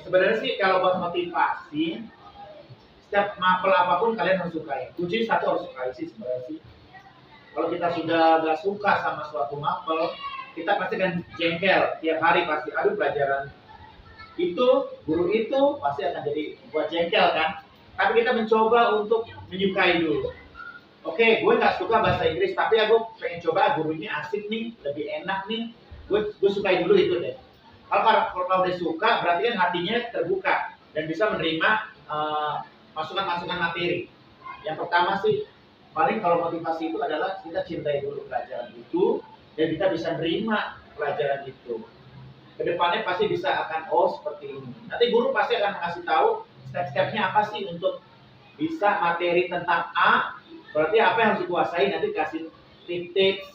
Sebenarnya sih kalau buat motivasi, setiap mapel apapun kalian harus sukai. Kunci satu harus sukai sih sebenarnya sih. Kalau kita sudah gak suka sama suatu mapel, kita pasti kan jengkel tiap hari pasti. Aduh pelajaran itu, guru itu pasti akan jadi buat jengkel kan. Tapi kita mencoba untuk menyukai dulu. Oke, gue nggak suka bahasa Inggris, tapi aku pengen coba gurunya asik nih, lebih enak nih. Gue sukai dulu itu deh. Kalau udah suka, berarti kan hatinya terbuka dan bisa menerima masukan-masukan materi. Yang pertama sih, paling kalau motivasi itu adalah kita cintai dulu pelajaran itu dan kita bisa menerima pelajaran itu. Kedepannya pasti bisa akan seperti ini. Nanti guru pasti akan mengasih tahu step-stepnya apa sih untuk bisa materi tentang A. Berarti apa yang harus dikuasai, nanti kasih tips,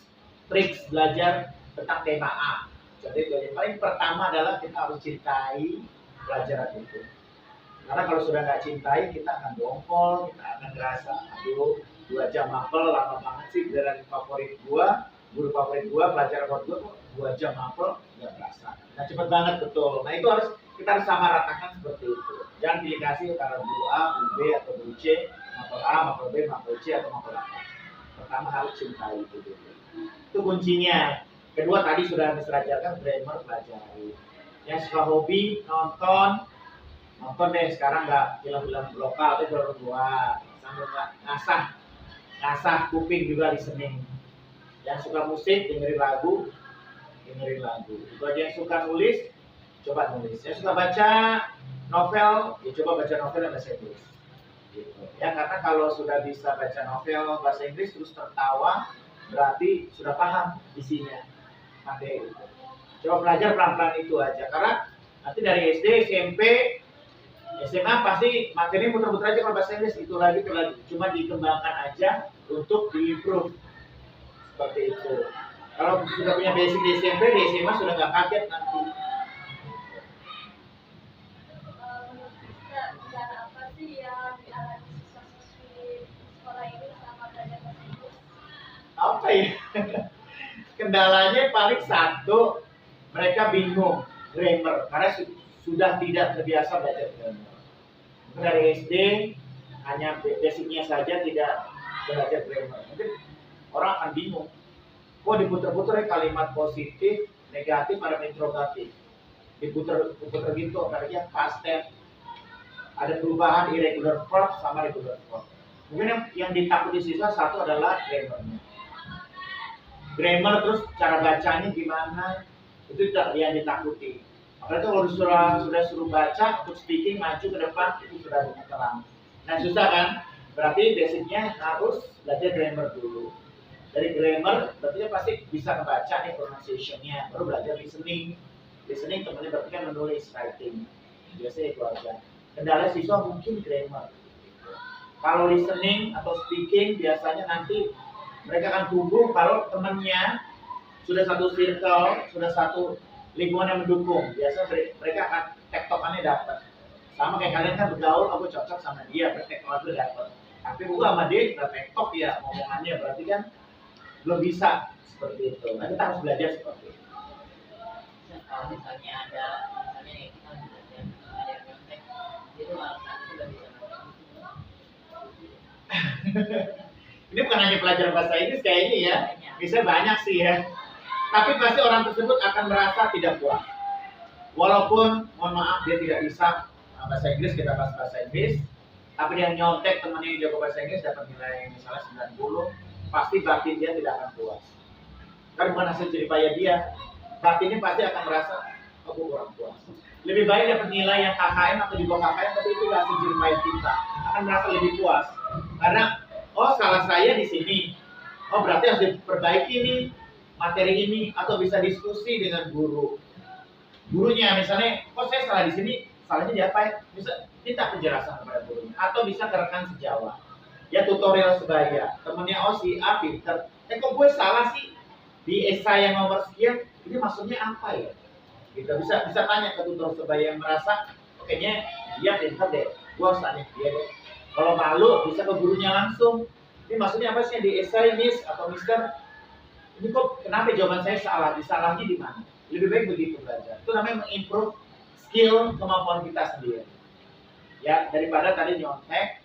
trik belajar tentang tema A. Jadi yang paling pertama adalah kita harus cintai pelajaran itu. Karena kalau sudah nggak cintai, kita akan dongkol, kita akan ngerasa, aduh, 2 jam mapel lama banget sih, dari favorit gua, guru favorit gua, pelajaran favorit gua, 2 jam mapel, nggak berasa. Nah cepet banget betul. Nah itu kita harus sama ratakan seperti itu. Jangan dikasih karena guru A, guru B atau guru C, mapel A, mapel B, mapel C atau mapel apa. Pertama harus cintai itu dulu. Itu kuncinya. Kedua tadi sudah diserajakan grammar pelajari. Yang suka hobi nonton deh sekarang nggak film-film lokal tapi film luar sambil ngasah kuping juga listening. Yang suka musik dengerin lagu. Itu aja. Yang suka nulis coba nulis. Yang suka baca novel ya coba baca novel yang bahasa Inggris. Gitu. Ya karena kalau sudah bisa baca novel bahasa Inggris terus tertawa berarti sudah paham isinya. Gitu. Coba belajar pelan-pelan itu aja karena nanti dari SD, SMP, SMA pasti materi muter-muter aja kalau bahasa Inggris itu lagi. Cuma dikembangkan aja untuk diimprove seperti itu. Kalau sudah punya basic di SMP, di SMA sudah nggak kaget nanti. Apa sih yang dialami siswa-siswi sekolah ini selama belajar bahasa Inggris? Apa ya? Kendalanya paling satu, mereka bingung grammar karena sudah tidak terbiasa belajar grammar. Dari SD hanya basicnya saja tidak belajar grammar. Mungkin orang akan bingung. Kok diputer-puter kalimat positif, negatif, ada interrogatif. Diputer-puter gitu, artinya past tense. Ada perubahan irregular verb sama regular verb. Mungkin yang ditakuti siswa satu adalah grammarnya. Grammar terus cara bacanya gimana, itu yang ditakuti. Apalagi kalau sudah suruh baca untuk speaking maju ke depan itu sudah terang. Nah susah kan? Berarti basicnya harus belajar grammar dulu. Dari grammar berarti pasti bisa membaca nih pronunciation-nya, baru belajar listening. Listening temennya berarti kan menulis writing. Biasanya itu aja. Kendala siswa mungkin grammar. Kalau listening atau speaking biasanya nanti mereka akan tumbuh kalau temannya sudah satu circle, sudah satu lingkungan yang mendukung. Biasa mereka akan tektokannya dapat. Sama kayak kalian kan bergaul, aku cocok sama dia, tektokan itu dapat. Tapi gua sama dia nggak tektok ya ngomongannya, berarti kan belum bisa seperti itu. Nah kita harus belajar seperti itu. Kalau misalnya misalnya kita belajar ada yang nyontek, itu alasan sudah bisa. Ini bukan hanya pelajaran bahasa Inggris kayaknya ya, bisa banyak sih ya. Tapi pasti orang tersebut akan merasa tidak puas. Walaupun, mohon maaf, dia tidak bisa bahasa Inggris, kita bahas bahasa Inggris, tapi dia nyontek temannya yang jago bahasa Inggris dapat nilai misalnya 90, pasti batin dia tidak akan puas. Karena bukan hasil jeripaya dia, batinnya pasti akan merasa, aku kurang puas. Lebih baik dapat nilai yang KKM atau di bawah KKM, tapi itu hasil jeripaya kita, akan merasa lebih puas. Karena salah saya di sini. Berarti harus diperbaiki nih materi ini atau bisa diskusi dengan guru. Gurunya misalnya, saya salah di sini, salahnya di apa ya? Bisa minta penjelasan kepada gurunya atau bisa ke rekan sejawat. Ya tutorial sebaya. Temennya si A pinter. Kok gue salah sih di esai yang nomor sekian? Ini maksudnya apa ya? Kita bisa tanya ke tutor sebaya yang merasa kayaknya dia pinter deh. Gue harus tanya dia deh. Kalau malu bisa ke gurunya langsung. Ini maksudnya apa sih di esai Miss atau Mister? Ini kok kenapa jawaban saya salah? Disalahnya di mana? Lebih baik begitu belajar. Itu namanya mengimprove skill kemampuan kita sendiri. Ya, daripada tadi nyontek,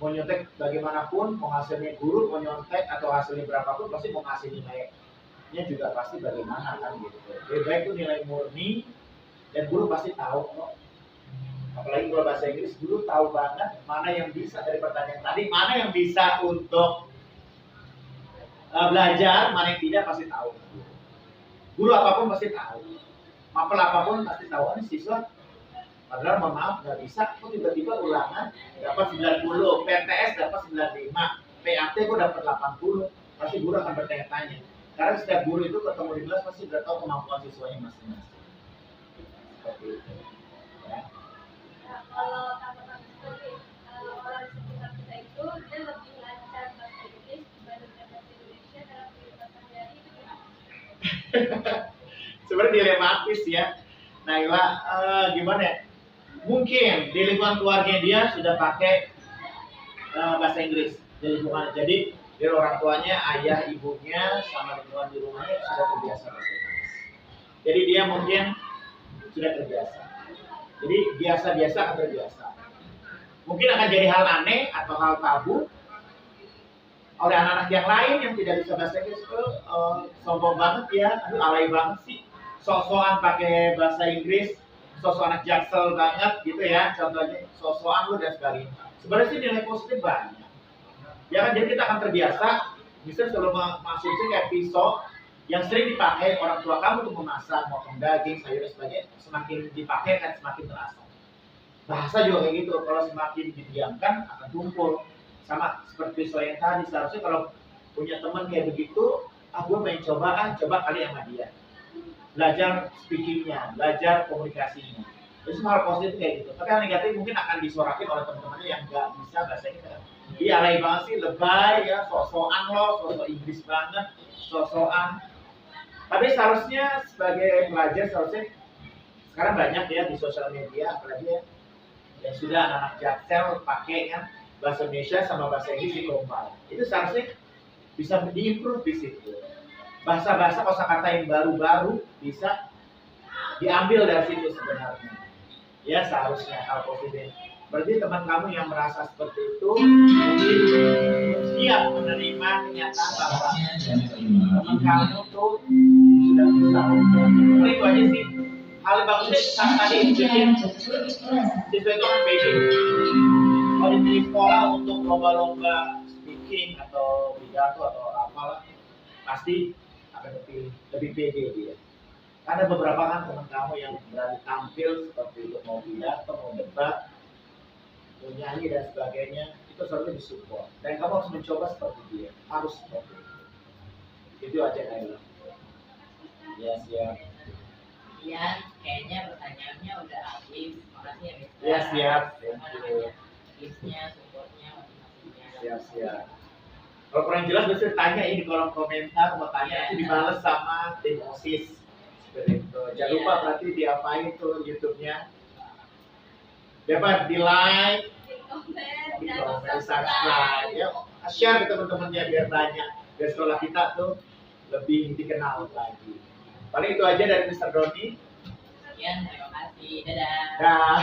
mau nyontek bagaimanapun, mau hasilnya guru, mau nyontek atau hasilnya berapapun, pasti mau ngasih nilainya juga pasti bagaimana kan gitu. Lebih baik itu nilai murni, dan guru pasti tahu kok. Apalagi kalau bahasa Inggris, guru tahu banget mana yang bisa dari pertanyaan tadi, mana yang bisa untuk belajar, mana yang tidak pasti tahu. Guru apapun pasti tahu. Mapel apapun pasti tahu. Ini siswa padahal mohon maaf nggak bisa, kok tiba-tiba ulangan dapat 90, PTS dapat 95, PAT kok dapat 80, pasti guru akan bertanya-tanya. Karena setiap guru itu ketemu di kelas pasti udah tahu kemampuan siswanya masing-masing. Seperti itu. Ya. Nah, kalau kata-kata seperti orang sekitar kita itu dia lebih lancar bahasa Inggris dibandingkan bahasa Indonesia dalam kehidupan sehari-hari itu gimana? Sebenarnya dilematis ya. Naila, gimana ya? Mungkin di lingkungan keluarga dia sudah pakai bahasa Inggris di lingkungan. Jadi dari orang tuanya, ayah, ibunya, sama lingkungan di rumahnya sudah terbiasa bahasa Inggris. Jadi dia mungkin sudah terbiasa. Jadi biasa-biasa akan terbiasa. Mungkin akan jadi hal aneh atau hal tabu oleh anak-anak yang lain yang tidak bisa bahasa Inggris. Sombong banget ya, aduh alay banget sih. Sok-sokan pakai bahasa Inggris, sok-sok anak jaksel banget gitu ya, contohnya sok-sokan lu dan sebagainya. Sebenarnya sih nilai positif banyak. Ya kan, jadi kita akan terbiasa, misalnya sebelum masuk kayak pisau yang sering dipakai orang tua kamu untuk memasak, motong daging, sayur dan sebagainya, semakin dipakai kan semakin terasa. Bahasa juga kayak gitu, kalau semakin didiamkan akan tumpul. Sama seperti pisau yang tadi, seharusnya kalau punya teman kayak begitu, gue pengen coba kali sama dia. Belajar speakingnya, belajar komunikasinya. Itu semua hal positif kayak gitu. Tapi yang negatif mungkin akan disorakin oleh teman-temannya yang nggak bisa bahasa Inggris. Dia alay banget sih, lebay ya, sok-sokan lo, sok-sok Inggris banget, sok-sokan. Tapi seharusnya sebagai pelajar seharusnya sekarang banyak ya di sosial media, apalagi ya, yang sudah anak-anak jaksel pakai kan bahasa Indonesia sama bahasa Inggris di combine. Itu seharusnya bisa diimprove di situ. Bahasa-bahasa kosakata yang baru-baru bisa diambil dari situ sebenarnya. Ya seharusnya hal positif. Berarti teman kamu yang merasa seperti itu mungkin siap menerima kenyataan bahwa teman kamu tuh sudah bisa. Jadi itu aja sih. Hal yang bagusnya saat tadi bikin siswa itu kan pede. Kalau di sekolah untuk lomba-lomba speaking atau pidato atau apalah pasti akan lebih pede dia. Ada beberapa kan teman kamu yang berani tampil seperti itu, mau pidato, mau debat, mau nyanyi dan sebagainya, itu selalu disupport. Dan kamu harus mencoba seperti dia, harus seperti itu. Itu aja Naila. Ya siap. Iya, kayaknya pertanyaannya udah habis. Makasih ya Mister. Ya siap. Tipsnya, supportnya, motivasinya. Siap. Kalau kurang jelas bisa tanya ini di kolom komentar, mau tanya itu dibales sama tim OSIS. Seperti itu. Jangan lupa berarti diapain tuh YouTube-nya. Dapat di like, di komen, di subscribe, ya. Share ke teman-temannya biar banyak. Biar sekolah kita tuh lebih dikenal lagi. Paling itu aja dari Mr. Doni. Sekian, terima kasih. Dadah. Dah.